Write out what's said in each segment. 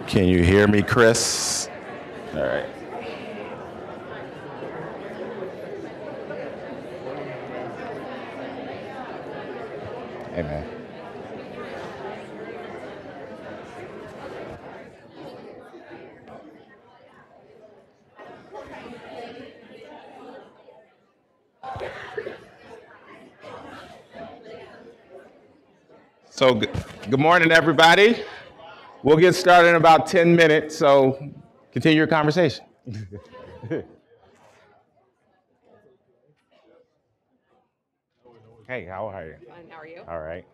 Can you hear me, Chris? All right. Hey, man. So, good morning, everybody. We'll get started in about 10 minutes, so continue your conversation. Hey, how are you? Fine, how are you? All right.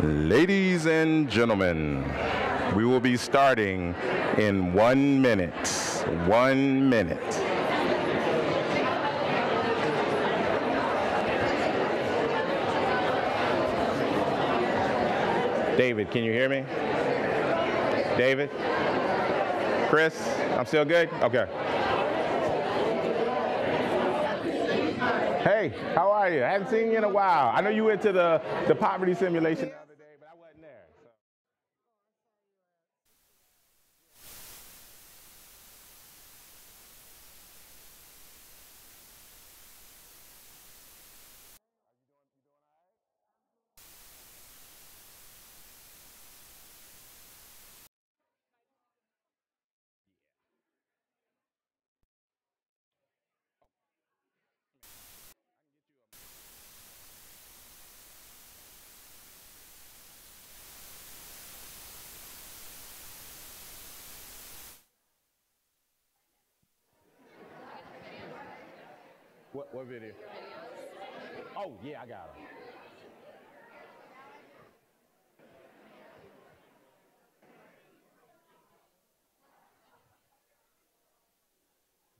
Ladies and gentlemen, we will be starting in 1 minute. 1 minute. David, can you hear me? David? Chris? I'm still good? Okay. Hey, how are you? I haven't seen you in a while. I know you went to the poverty simulation the other day, but I wasn't there. So. What video? Oh, yeah, I got it.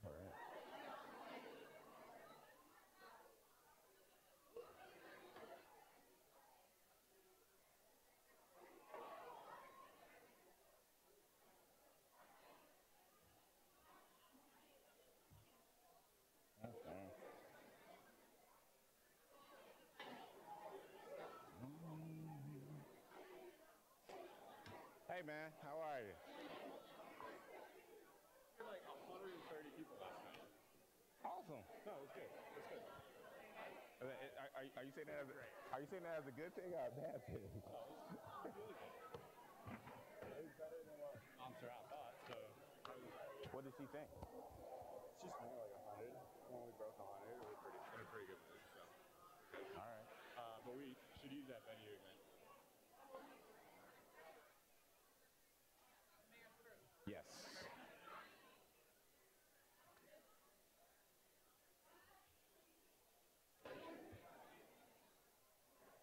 All right. Hey, man, how are you? Like 130 people last night. Awesome. No, it was good. It was good. Are you saying that as a good thing or a bad thing? It was really good. It was better than what Montserrat thought, so. What did she think? It's just more like 100. When we broke 100, we were in a pretty good mood, so. All right. But we should use that venue again. Yes.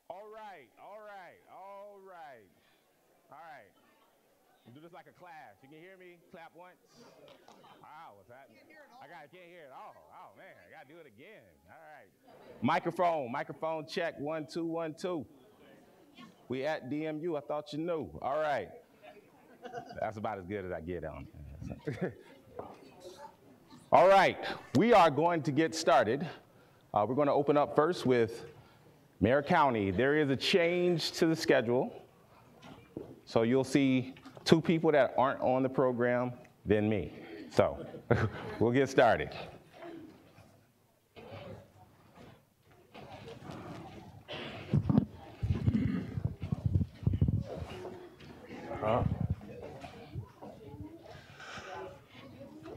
All right. Do this like a class. You can hear me? Clap once. Wow, what's happening? Can't hear it all. Oh man, I gotta do it again. All right. Microphone check. 1 2 1 2. We at DMU. I thought you knew. All right. That's about as good as I get on. All right, we are going to get started. We're going to open up first with Mayor County. There is a change to the schedule. So you'll see 2 people that aren't on the program, then me. So we'll get started.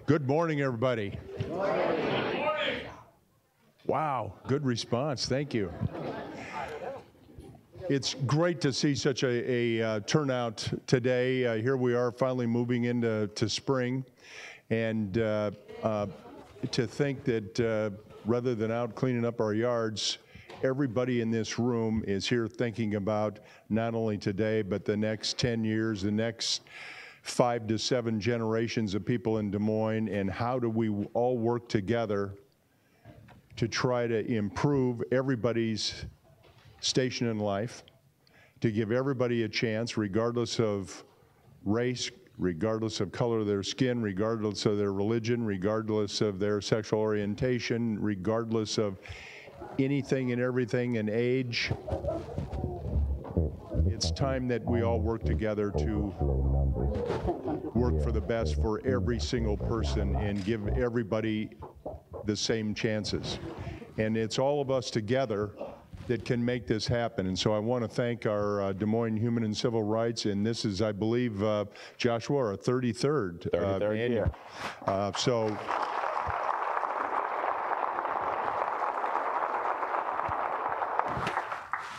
Good morning, everybody. Good morning. Wow, good response. Thank you. It's great to see such a turnout today. Here we are finally moving into spring. And to think that rather than out cleaning up our yards, everybody in this room is here thinking about not only today, but the next 10 years, the next 5 to 7 generations of people in Des Moines, and how do we all work together to try to improve everybody's station in life, to give everybody a chance, regardless of race, regardless of color of their skin, regardless of their religion, regardless of their sexual orientation, regardless of anything and everything and age. It's time that we all work together to work for the best for every single person and give everybody the same chances. And it's all of us together that can make this happen. And so I want to thank our Des Moines Human and Civil Rights, and this is, I believe, Joshua, our 33rd annual. Year.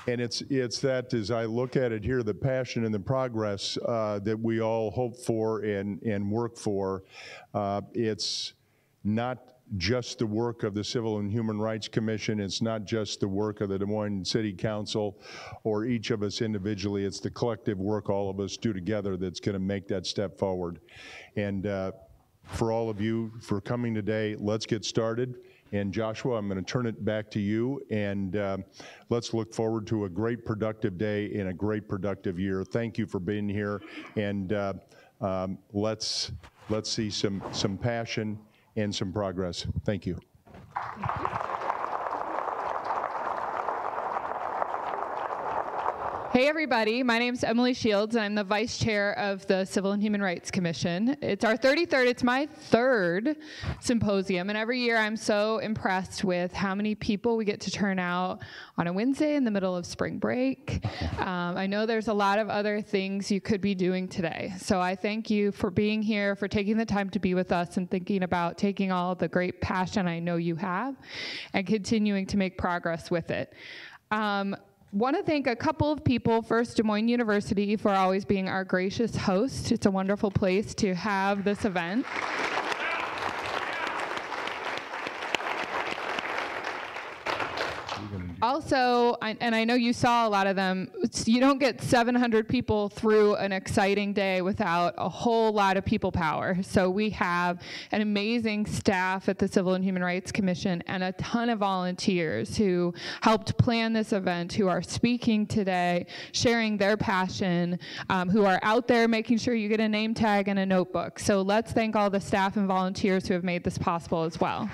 And it's that, as I look at it here, the passion and the progress that we all hope for and work for. It's not just the work of the Civil and Human Rights Commission. It's not just the work of the Des Moines City Council or each of us individually. It's the collective work all of us do together that's going to make that step forward. And for all of you for coming today, let's get started. And Joshua, I'm going to turn it back to you, and let's look forward to a great productive day and a great productive year. Thank you for being here, and let's see some passion and some progress. Thank you. Hey everybody, my name is Emily Shields and I'm the Vice Chair of the Civil and Human Rights Commission. It's our 33rd, it's my third symposium, and every year I'm so impressed with how many people we get to turn out on a Wednesday in the middle of spring break. I know there's a lot of other things you could be doing today, so I thank you for being here, for taking the time to be with us and thinking about taking all the great passion I know you have and continuing to make progress with it. Want to thank a couple of people. First, Des Moines University for always being our gracious host. It's a wonderful place to have this event. Also, and I know you saw a lot of them, you don't get 700 people through an exciting day without a whole lot of people power. So we have an amazing staff at the Civil and Human Rights Commission and a ton of volunteers who helped plan this event, who are speaking today, sharing their passion, who are out there making sure you get a name tag and a notebook. So let's thank all the staff and volunteers who have made this possible as well.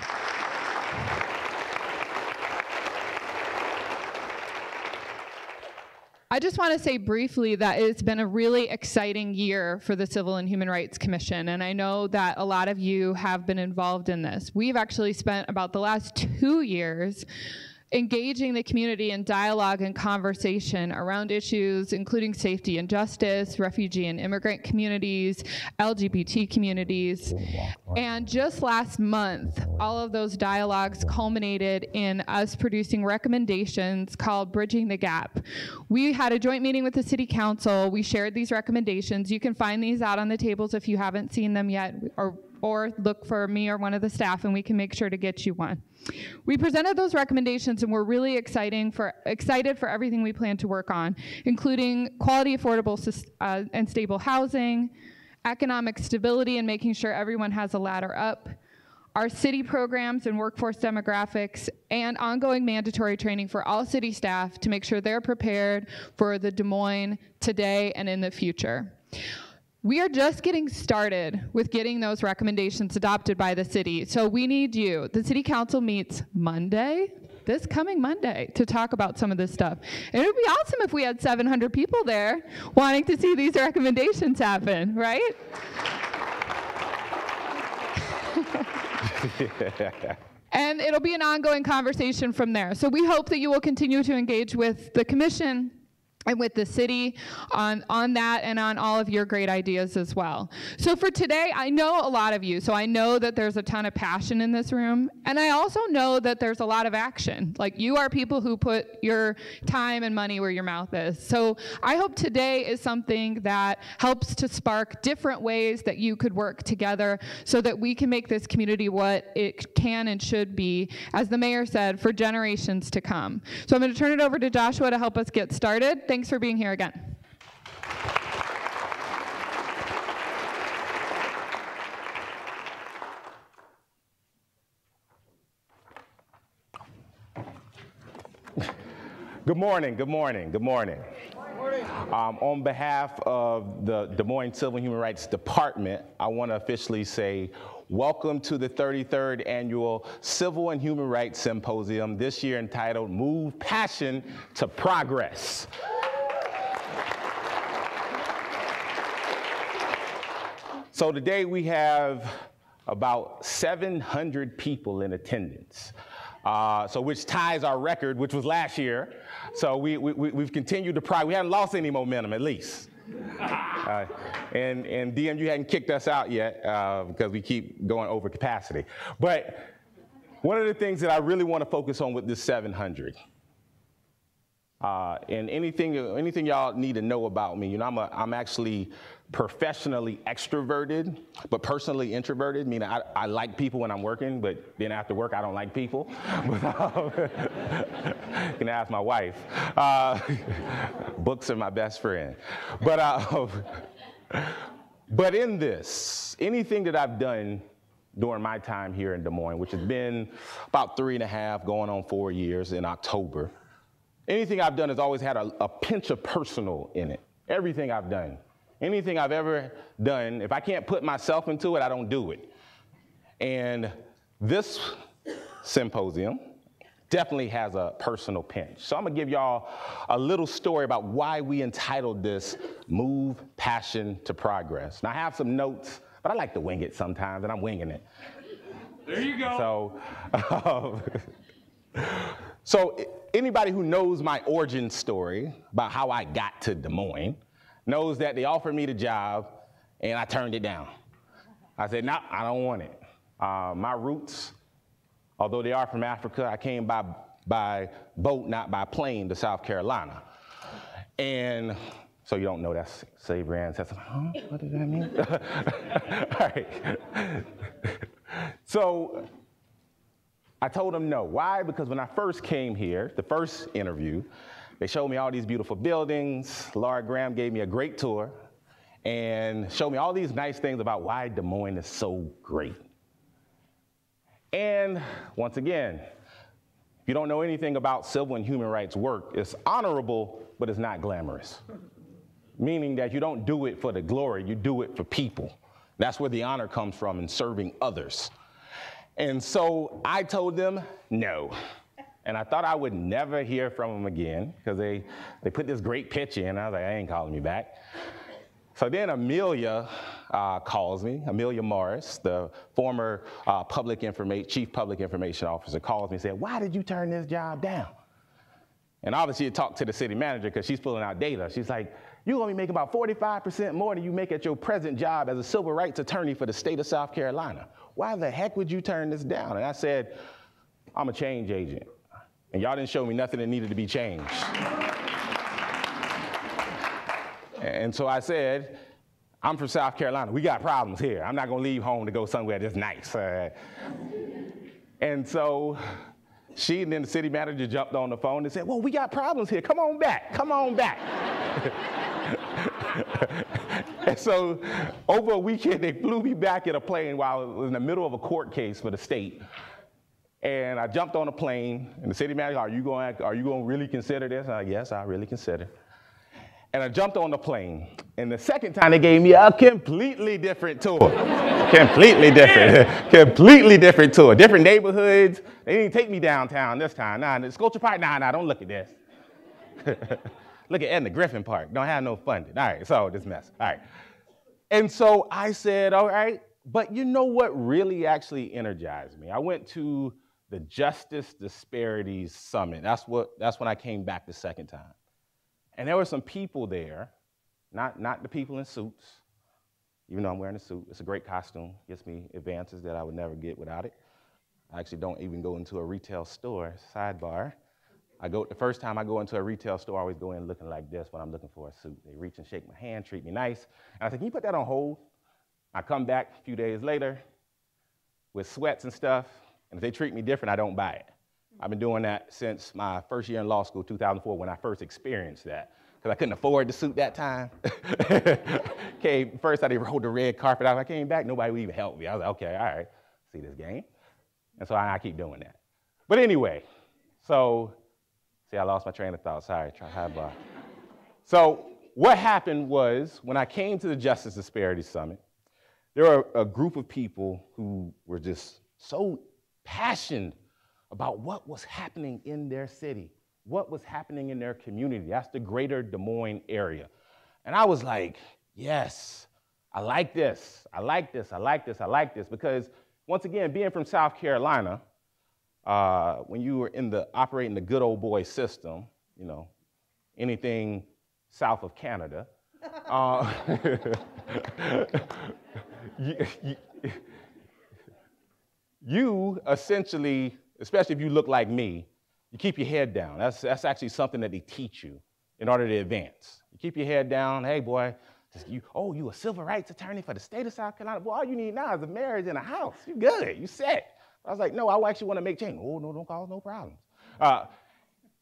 I just want to say briefly that it's been a really exciting year for the Civil and Human Rights Commission, and I know that a lot of you have been involved in this. We've actually spent about the last 2 years engaging the community in dialogue and conversation around issues including safety and justice, refugee and immigrant communities, LGBT communities. And just last month, all of those dialogues culminated in us producing recommendations called Bridging the Gap. We had a joint meeting with the City Council. We shared these recommendations. You can find these out on the tables if you haven't seen them yet, or look for me or one of the staff and we can make sure to get you one. We presented those recommendations and we're really excited for everything we plan to work on, including quality, affordable, and stable housing, economic stability and making sure everyone has a ladder up, our city programs and workforce demographics, and ongoing mandatory training for all city staff to make sure they're prepared for the Des Moines today and in the future. We are just getting started with getting those recommendations adopted by the city, so we need you. The City Council meets Monday, this coming Monday, to talk about some of this stuff. And it would be awesome if we had 700 people there wanting to see these recommendations happen, right? And it'll be an ongoing conversation from there. So we hope that you will continue to engage with the commission and with the city on that and on all of your great ideas as well. So for today, I know a lot of you, so I know that there's a ton of passion in this room, and I also know that there's a lot of action. Like, you are people who put your time and money where your mouth is. So I hope today is something that helps to spark different ways that you could work together so that we can make this community what it can and should be, as the mayor said, for generations to come. So I'm going to turn it over to Joshua to help us get started. Thanks for being here again. Good morning, good morning, good morning. On behalf of the Des Moines Civil and Human Rights Department, I want to officially say welcome to the 33rd Annual Civil and Human Rights Symposium, this year entitled Move Passion to Progress. So today we have about 700 people in attendance, so which ties our record, which was last year. So we've continued to progress. We haven't lost any momentum, at least. And DM, you hadn't kicked us out yet because we keep going over capacity. But one of the things that I really want to focus on with this 700 And anything y'all need to know about me, I'm actually professionally extroverted, but personally introverted, meaning I like people when I'm working, but then after work, I don't like people. You can ask my wife. Books are my best friend. But in this, anything that I've done during my time here in Des Moines, which has been about 3.5, going on 4 years in October, anything I've done has always had a pinch of personal in it. Everything I've done. Anything I've ever done, if I can't put myself into it, I don't do it. And this symposium definitely has a personal pinch. So I'm gonna give y'all a little story about why we entitled this Move Passion to Progress. Now I have some notes, but I like to wing it sometimes, and I'm winging it. There you go. So anybody who knows my origin story about how I got to Des Moines knows that they offered me the job and I turned it down. I said, no, I don't want it. My roots, although they are from Africa, I came by boat, not by plane, to South Carolina. And so you don't know that's slavery ancestors. Huh? What does that mean? All right. So I told them no. Why? Because when I first came here, the first interview, they showed me all these beautiful buildings. Laura Graham gave me a great tour and showed me all these nice things about why Des Moines is so great. And once again, if you don't know anything about civil and human rights work, it's honorable, but it's not glamorous. Meaning that you don't do it for the glory, you do it for people. That's where the honor comes from, in serving others. And so I told them no. And I thought I would never hear from them again, because they put this great pitch in. I was like, I ain't calling you back. So then Amelia calls me, Amelia Morris, the former Chief Public Information Officer, calls me and said, why did you turn this job down? And obviously it talked to the city manager because she's pulling out data. She's like, you're gonna be making about 45% more than you make at your present job as a civil rights attorney for the state of South Carolina. Why the heck would you turn this down? And I said, I'm a change agent. And y'all didn't show me nothing that needed to be changed. And so I said, I'm from South Carolina. We got problems here. I'm not gonna leave home to go somewhere that's nice. And so she and then the city manager jumped on the phone and said, well, we got problems here. Come on back, come on back. And so over a weekend, they flew me back in a plane while I was in the middle of a court case for the state. And I jumped on a plane, and the city manager, are you going to really consider this? And I said, yes, I really consider. And I jumped on the plane. And the second time, they gave me a completely different tour. Completely different. Completely different tour. Different neighborhoods. They didn't take me downtown this time. Nah, the Sculpture Park, nah, don't look at this. Look at Edna Griffin Park. Don't have no funding. All right, so this mess. All right. And so I said, all right, but you know what really actually energized me? I went to the Justice Disparities Summit. That's when I came back the second time. And there were some people there, not the people in suits, even though I'm wearing a suit. It's a great costume, gets me advances that I would never get without it. I actually don't even go into a retail store, sidebar. The first time I go into a retail store, I always go in looking like this when I'm looking for a suit. They reach and shake my hand, treat me nice. And I said, can you put that on hold? I come back a few days later with sweats and stuff, and if they treat me different, I don't buy it. I've been doing that since my first year in law school, 2004, when I first experienced that, because I couldn't afford the suit that time. First, I rolled the red carpet out. I came back, nobody would even help me. I was like, okay, all right, see this game. And so I keep doing that. But anyway, so, see, I lost my train of thought. Sorry, sidebar. So what happened was, when I came to the Justice Disparity Summit, there were a group of people who were just so passionate about what was happening in their city, what was happening in their community. That's the greater Des Moines area. And I was like, yes, I like this, I like this, I like this, I like this. Because once again, being from South Carolina, when you were operating the good old boy system, you know, anything south of Canada, you essentially, especially if you look like me, You keep your head down. That's actually something that they teach you in order to advance. You keep your head down. Hey, boy, you a civil rights attorney for the state of South Carolina? Boy, all you need now is a marriage and a house. You good. You set. I was like, no, I actually want to make change. Oh, no, don't cause no problems.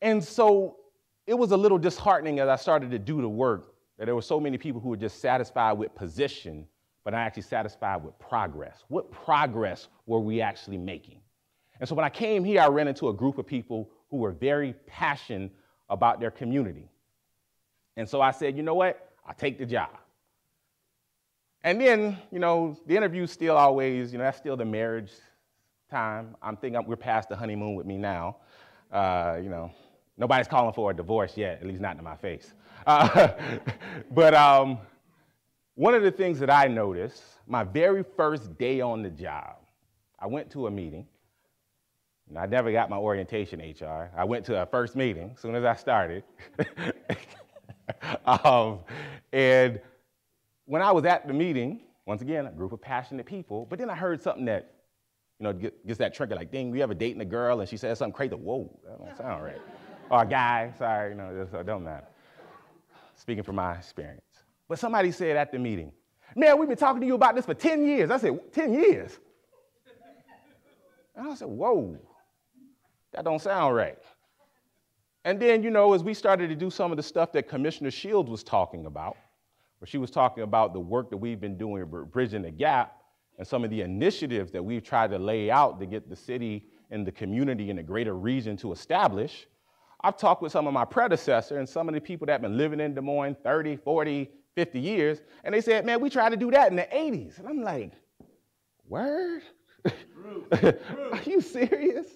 And so it was a little disheartening as I started to do the work that there were so many people who were just satisfied with position, but not actually satisfied with progress. What progress were we actually making? And so when I came here, I ran into a group of people who were very passionate about their community. And so I said, you know what? I'll take the job. And then, the interview's still always, that's still the marriage time. I'm thinking we're past the honeymoon with me now. Nobody's calling for a divorce yet, at least not to my face. But one of the things that I noticed, my very first day on the job, I went to a meeting. And I never got my orientation, HR. I went to a first meeting as soon as I started. And when I was at the meeting, once again, a group of passionate people, but then I heard something that, gets that trigger, like, ding, you ever dating a girl and she says something crazy? Whoa, that don't sound right. Or a guy, sorry, it don't matter. Speaking from my experience. But somebody said at the meeting, man, we've been talking to you about this for 10 years. I said, 10 years? And I said, whoa, that don't sound right. And then, as we started to do some of the stuff that Commissioner Shields was talking about, where she was talking about the work that we've been doing, bridging the gap, and some of the initiatives that we've tried to lay out to get the city and the community in a greater region to establish, I've talked with some of my predecessors and some of the people that have been living in Des Moines 30, 40, 50 years, and they said, man, we tried to do that in the 80s. And I'm like, word? Are you serious?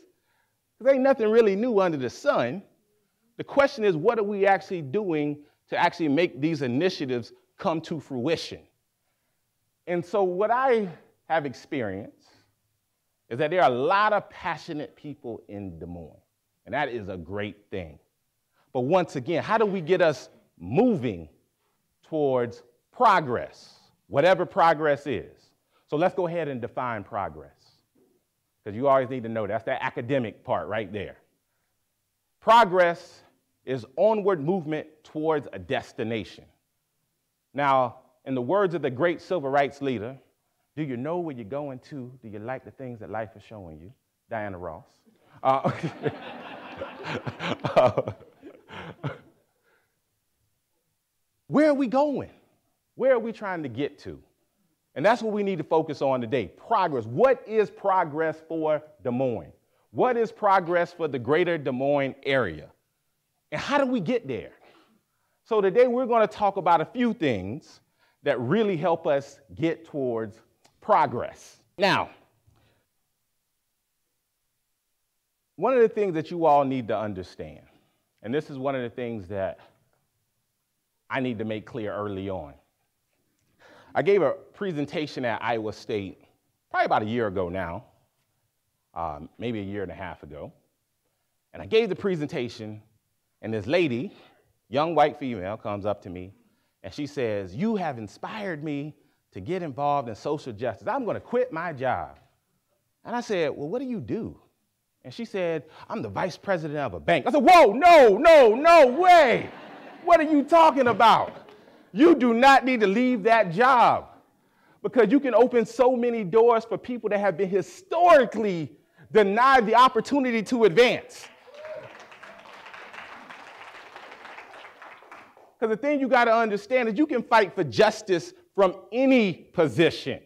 Because ain't nothing really new under the sun. The question is, what are we actually doing to actually make these initiatives come to fruition? And so what I have experienced is that there are a lot of passionate people in Des Moines, and that is a great thing. But once again, how do we get us moving towards progress, whatever progress is? So let's go ahead and define progress, because you always need to know that's that academic part right there. Progress is onward movement towards a destination. Now, in the words of the great civil rights leader, do you know where you're going to? Do you like the things that life is showing you? Diana Ross. Where are we going? Where are we trying to get to? And that's what we need to focus on today, progress. What is progress for Des Moines? What is progress for the greater Des Moines area? And how do we get there? So today we're going to talk about a few things that really help us get towards progress. Now, one of the things that you all need to understand, and this is one of the things that I need to make clear early on. I gave a presentation at Iowa State probably about a year ago now, maybe a year and a half ago. And I gave the presentation, and this lady, young white female, comes up to me, and she says, you have inspired me to get involved in social justice. I'm going to quit my job. And I said, well, what do you do? And she said, I'm the vice president of a bank. I said, whoa, no way. What are you talking about? You do not need to leave that job, because you can open so many doors for people that have been historically denied the opportunity to advance. Because the thing you got to understand is you can fight for justice from any position.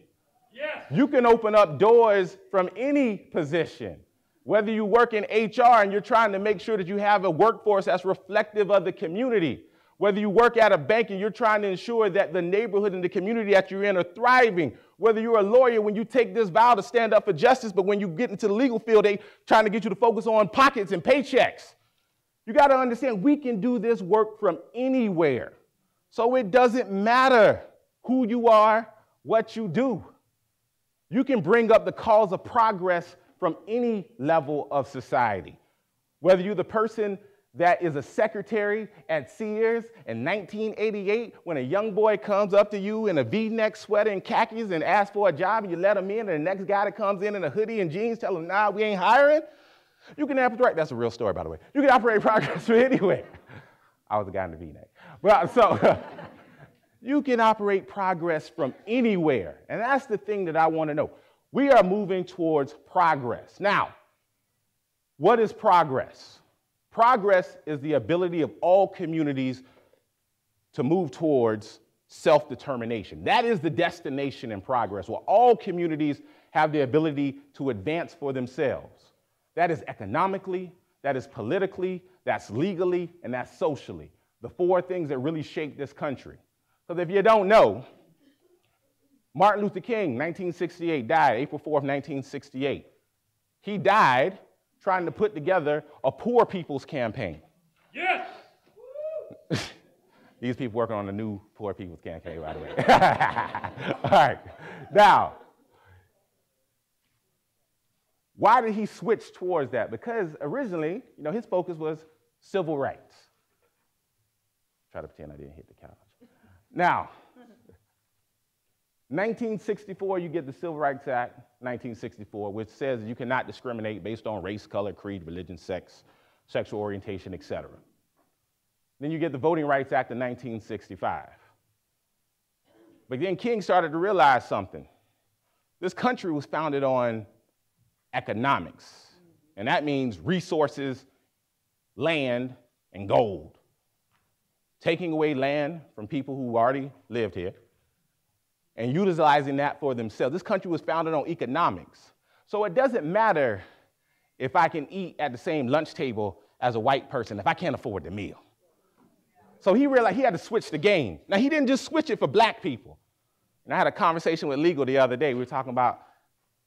Yes. You can open up doors from any position. Whether you work in HR and you're trying to make sure that you have a workforce that's reflective of the community. Whether you work at a bank and you're trying to ensure that the neighborhood and the community that you're in are thriving. Whether you're a lawyer, when you take this vow to stand up for justice, but when you get into the legal field, they trying to get you to focus on pockets and paychecks. You got to understand, we can do this work from anywhere. So it doesn't matter who you are, what you do. You can bring up the cause of progress from any level of society. Whether you're the person that is a secretary at Sears in 1988, when a young boy comes up to you in a V-neck sweater and khakis and asks for a job, and you let him in, and the next guy that comes in a hoodie and jeans tell him, nah, we ain't hiring. You can operate, that's a real story, by the way. You can operate progress from anywhere. I was the guy in the V-neck. Well, so you can operate progress from anywhere. And that's the thing that I want to know. We are moving towards progress. Now, what is progress? Progress is the ability of all communities to move towards self-determination. That is the destination in progress, where all communities have the ability to advance for themselves. That is economically, that is politically, that's legally, and that's socially. The four things that really shape this country. Because if you don't know, Martin Luther King, 1968, died April 4th, 1968. He died trying to put together a poor people's campaign. Yes! These people working on a new poor people's campaign, by the way. All right. Now, why did he switch towards that? Because originally, his focus was civil rights. Try to pretend I didn't hit the couch. Now, 1964, you get the Civil Rights Act, 1964, which says you cannot discriminate based on race, color, creed, religion, sex, sexual orientation, etc. Then you get the Voting Rights Act of 1965. But then King started to realize something. This country was founded on economics, and that means resources, land, and gold. Taking away land from people who already lived here and utilizing that for themselves. This country was founded on economics. So it doesn't matter if I can eat at the same lunch table as a white person if I can't afford the meal. So he realized he had to switch the game. Now, he didn't just switch it for black people. And I had a conversation with legal the other day. We were talking about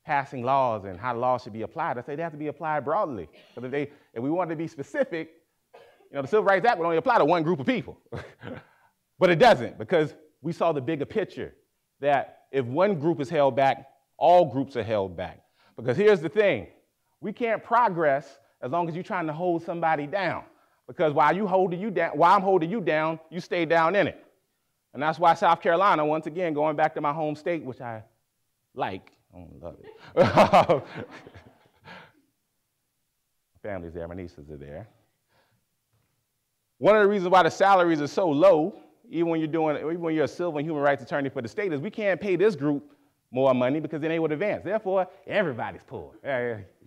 passing laws and how laws should be applied. I said they have to be applied broadly. Because if we wanted to be specific, the Civil Rights Act would only apply to one group of people. But it doesn't, because we saw the bigger picture, that if one group is held back, all groups are held back. Because here's the thing, we can't progress as long as you're trying to hold somebody down. Because while I'm holding you down, you stay down in it. And that's why South Carolina, once again, going back to my home state, which I like, I don't love it. Family's there, my nieces are there. One of the reasons why the salaries are so low, even when you're a civil and human rights attorney for the state, is we can't pay this group more money because then they would advance. Therefore, everybody's poor.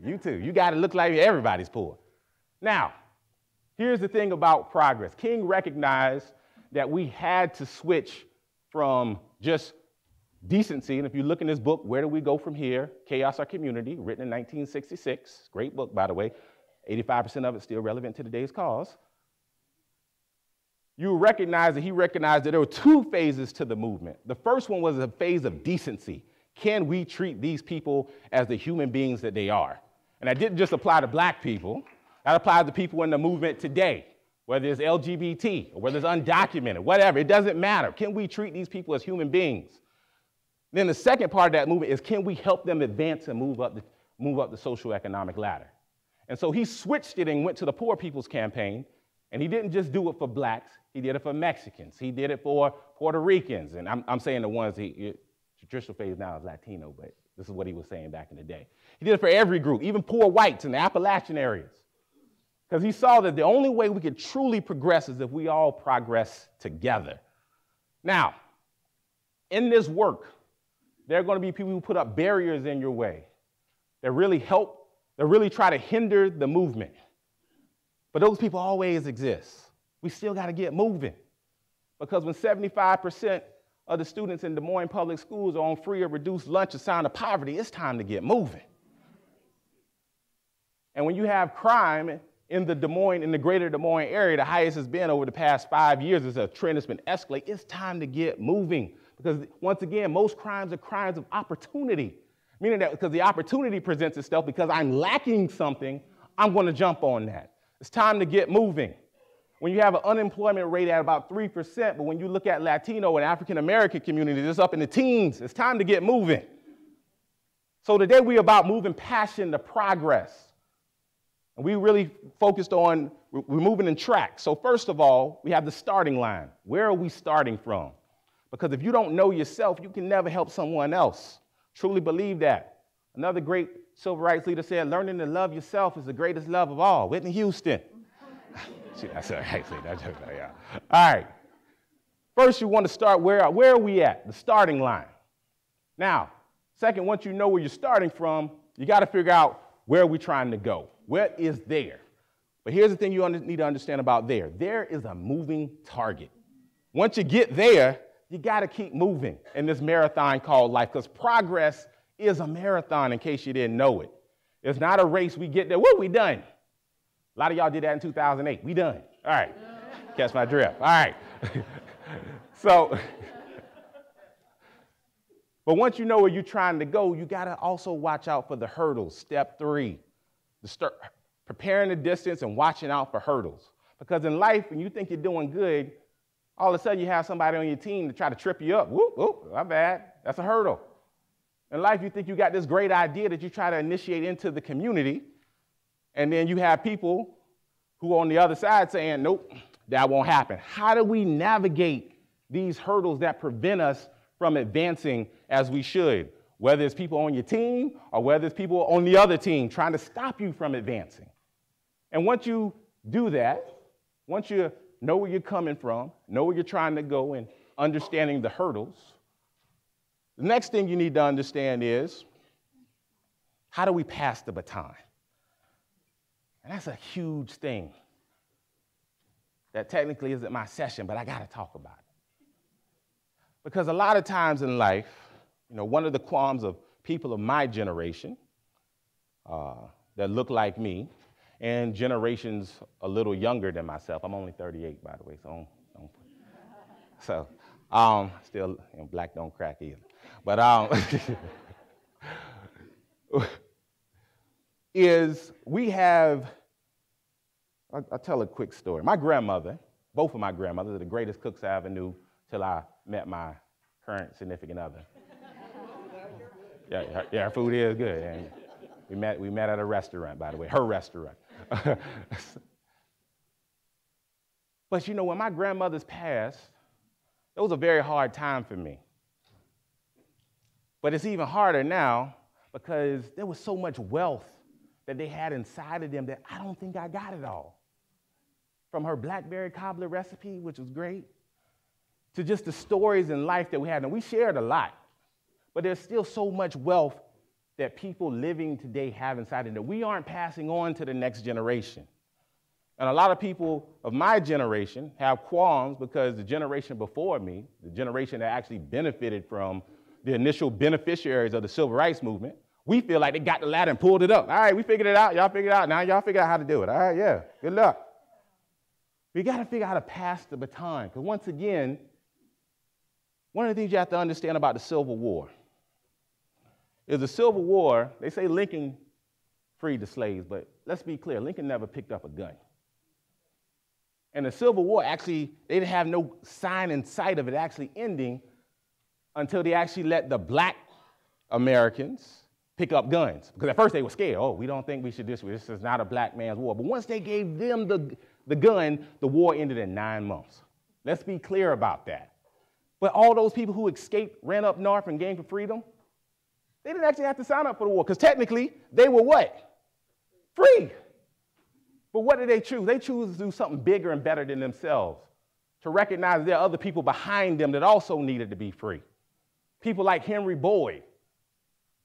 You too. You got to look like everybody's poor. Now, here's the thing about progress. King recognized that we had to switch from just decency, and if you look in this book, Where Do We Go From Here? Chaos Our Community, written in 1966. Great book, by the way. 85% of it still relevant to today's cause. He recognized that there were two phases to the movement. The first one was a phase of decency. Can we treat these people as the human beings that they are? And that didn't just apply to black people. That applies to people in the movement today, whether it's LGBT or whether it's undocumented, whatever. It doesn't matter. Can we treat these people as human beings? Then the second part of that movement is, can we help them advance and move up the socioeconomic ladder? And so he switched it and went to the Poor People's Campaign. And he didn't just do it for blacks, he did it for Mexicans, he did it for Puerto Ricans, and I'm saying the ones, traditional phase now is Latino, but this is what he was saying back in the day. He did it for every group, even poor whites in the Appalachian areas, because he saw that the only way we could truly progress is if we all progress together. Now, in this work, there are going to be people who put up barriers in your way that really try to hinder the movement. But those people always exist. We still got to get moving. Because when 75% of the students in Des Moines public schools are on free or reduced lunch, a sign of poverty, it's time to get moving. And when you have crime in the greater Des Moines area, the highest it's been over the past 5 years, it's a trend that's been escalating, it's time to get moving. Because once again, most crimes are crimes of opportunity. Meaning that because the opportunity presents itself, because I'm lacking something, I'm going to jump on that. It's time to get moving. When you have an unemployment rate at about 3%, but when you look at Latino and African-American communities, it's up in the teens. It's time to get moving. So today we're about moving passion to progress. And we really focused on, we're moving in tracks. So first of all, we have the starting line. Where are we starting from? Because if you don't know yourself, you can never help someone else. Truly believe that. Another great civil rights leader said, learning to love yourself is the greatest love of all. Whitney Houston. See, that's all right. Yeah. All right. First, you want to start where are we at? The starting line. Now, second, once you know where you're starting from, you got to figure out where we're trying to go. What is there? But here's the thing you need to understand about there. There is a moving target. Once you get there, you got to keep moving in this marathon called life, because progress is a marathon, in case you didn't know it. It's not a race. We get there. Woo, we done. A lot of y'all did that in 2008. We done. All right. Catch my drift. All right. So, but once you know where you're trying to go, you got to also watch out for the hurdles. Step 3, start preparing the distance and watching out for hurdles. Because in life, when you think you're doing good, all of a sudden you have somebody on your team to try to trip you up. Whoop, whoop, my bad. That's a hurdle. In life, you think you got this great idea that you try to initiate into the community, and then you have people who are on the other side saying, nope, that won't happen. How do we navigate these hurdles that prevent us from advancing as we should? Whether it's people on your team or whether it's people on the other team trying to stop you from advancing. And once you do that, once you know where you're coming from, know where you're trying to go, and understanding the hurdles, the next thing you need to understand is, how do we pass the baton? And that's a huge thing that technically isn't my session, but I got to talk about it. Because a lot of times in life, one of the qualms of people of my generation that look like me, and generations a little younger than myself. I'm only 38, by the way, so still, black don't crack either. But I'll tell a quick story. My grandmother, both of my grandmothers are the greatest cooks I ever knew till I met my current significant other. Yeah, her food is good. And we met at a restaurant, by the way, her restaurant. But when my grandmothers passed, it was a very hard time for me. But it's even harder now because there was so much wealth that they had inside of them that I don't think I got it all. From her blackberry cobbler recipe, which was great, to just the stories in life that we had. And we shared a lot, but there's still so much wealth that people living today have inside of them that we aren't passing on to the next generation. And a lot of people of my generation have qualms because the generation before me, the generation that actually benefited from the initial beneficiaries of the civil rights movement, we feel like they got the ladder and pulled it up. All right, we figured it out. Y'all figured it out. Now y'all figure out how to do it. All right, yeah, good luck. We got to figure out how to pass the baton. Because once again, one of the things you have to understand about the Civil War is the Civil War, they say Lincoln freed the slaves, but let's be clear, Lincoln never picked up a gun. And the Civil War actually, they didn't have no sign in sight of it actually ending until they actually let the black Americans pick up guns. Because at first they were scared. Oh, we don't think we should do this. This is not a black man's war. But once they gave them the gun, the war ended in 9 months. Let's be clear about that. But all those people who escaped, ran up north and gained for freedom, they didn't actually have to sign up for the war because technically they were what? Free. But what did they choose? They choose to do something bigger and better than themselves, to recognize there are other people behind them that also needed to be free. People like Henry Boyd,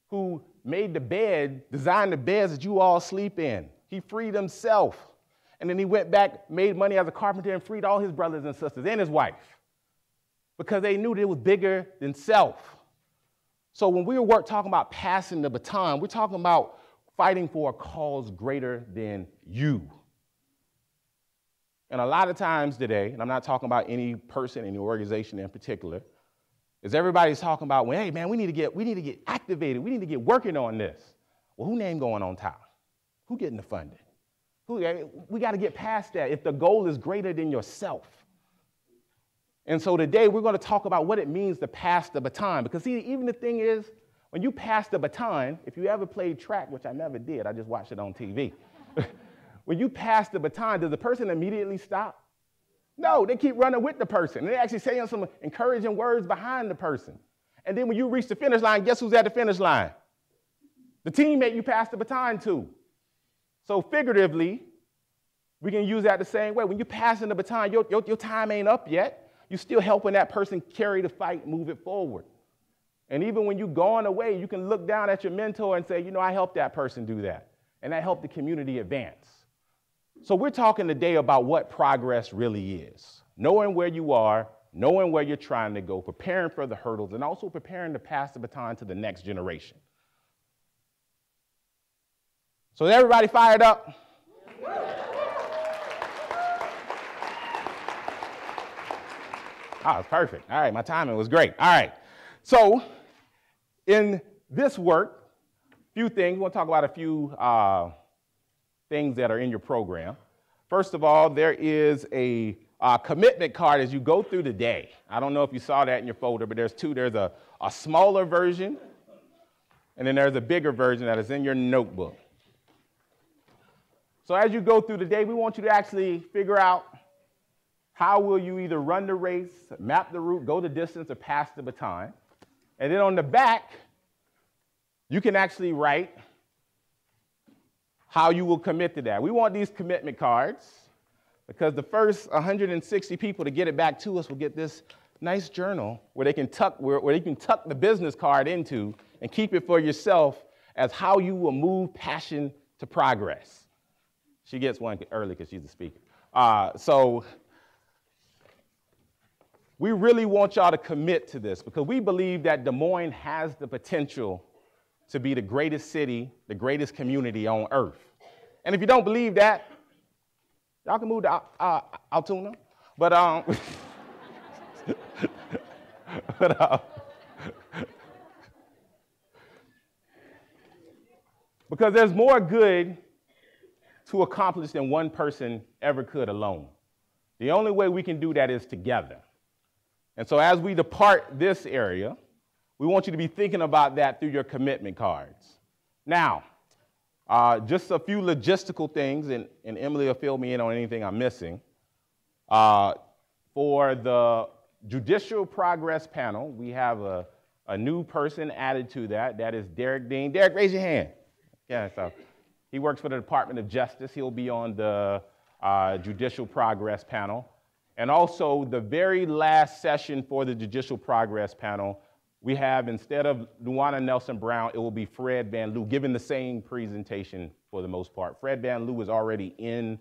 who made the bed, designed the beds that you all sleep in. He freed himself. And then he went back, made money as a carpenter, and freed all his brothers and sisters and his wife because they knew that it was bigger than self. So when we were talking about passing the baton, we're talking about fighting for a cause greater than you. And a lot of times today, and I'm not talking about any person, any organization in particular, is everybody's talking about, well, hey man, we need to get activated. We need to get working on this. Well, who name going on top? Who getting the funding? We got to get past that if the goal is greater than yourself. And so today we're going to talk about what it means to pass the baton. Because see, even the thing is, when you pass the baton, if you ever played track, which I never did, I just watched it on TV. When you pass the baton, does the person immediately stop? No, they keep running with the person. And they actually say some encouraging words behind the person. And then when you reach the finish line, guess who's at the finish line? the teammate you pass the baton to. So figuratively, we can use that the same way. When you're passing the baton, your time ain't up yet. You're still helping that person carry the fight, move it forward. And even when you're going away, you can look down at your mentor and say, you know, I helped that person do that. And that helped the community advance. So we're talking today about what progress really is. Knowing where you are, knowing where you're trying to go, preparing for the hurdles, and also preparing to pass the baton to the next generation. So is everybody fired up? Oh, it's perfect. All right, my timing was great. All right. So in this work, a few things. We'll talk about a few things that are in your program. First of all, there is a commitment card as you go through the day. I don't know if you saw that in your folder, but there's two. There's a smaller version, and then there's a bigger version that is in your notebook. So as you go through the day, we want you to actually figure out how will you either run the race, map the route, go the distance, or pass the baton. And then on the back, you can actually write how you will commit to that. We want these commitment cards because the first 160 people to get it back to us will get this nice journal where they can tuck the business card into and keep it for yourself as how you will move passion to progress. She gets one early because she's a speaker. So we really want y'all to commit to this because we believe that Des Moines has the potential to be the greatest city, the greatest community on earth. And if you don't believe that, y'all can move to Altoona. But, because there's more good to accomplish than one person ever could alone. The only way we can do that is together. And so as we depart this area, we want you to be thinking about that through your commitment cards. Now, just a few logistical things, and Emily will fill me in on anything I'm missing. For the Judicial Progress Panel, we have a new person added to that. That is Derek Dean. Derek, raise your hand. Yeah, so he works for the Department of Justice. He'll be on the Judicial Progress Panel. And also, the very last session for the Judicial Progress Panel, we have, instead of Luana Nelson Brown, it will be Fred Van Loo, giving the same presentation for the most part. Fred Van Loo is already in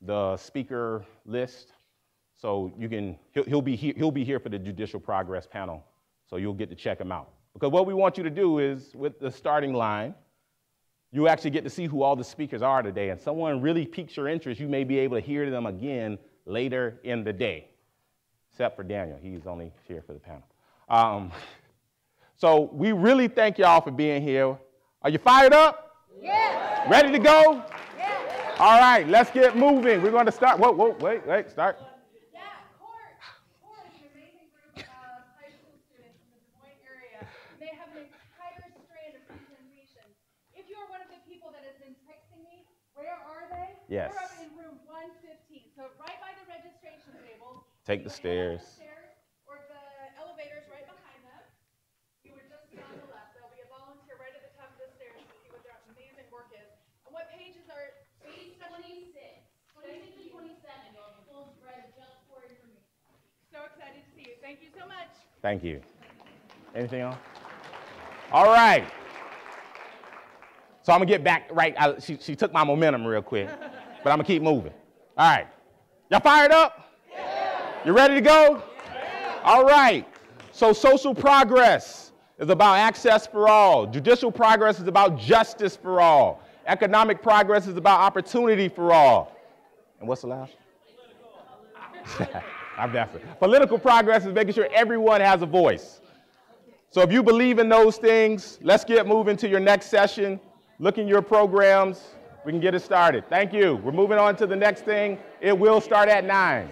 the speaker list, so he'll be here for the Judicial Progress Panel, so you'll get to check him out. Because what we want you to do is, with the starting line, you actually get to see who all the speakers are today, and someone really piques your interest, you may be able to hear them again later in the day, except for Daniel. He's only here for the panel. So we really thank y'all for being here. Are you fired up? Yes. Ready to go? Yes. All right, let's get moving. We're going to start. Wait, start. Yeah, Court is an amazing group of high school students in the Des Moines area. They have an entire strand of presentations. If you are one of the people that has been texting me, where are they? Yes. They're up in room 115. So right by the registration table. Take the stairs. Or the elevators right behind them. You would just be on the left. There'll be a volunteer right at the top of the stairs to see what their amazing work is. And what pages are? Page 26. 26 and 27. You'll have a full spread just for information. So excited to see you. Thank you so much. Thank you. Anything else? All right. So I'm going to get back right. She took my momentum real quick, but I'm going to keep moving. All right. Y'all fired up? Yeah. You ready to go? Yeah. All right. So social progress is about access for all. Judicial progress is about justice for all. Economic progress is about opportunity for all. And what's the last? I'm definitely. Political progress is making sure everyone has a voice. So if you believe in those things, let's get moving to your next session. Look in your programs. We can get it started. Thank you. We're moving on to the next thing. It will start at 9.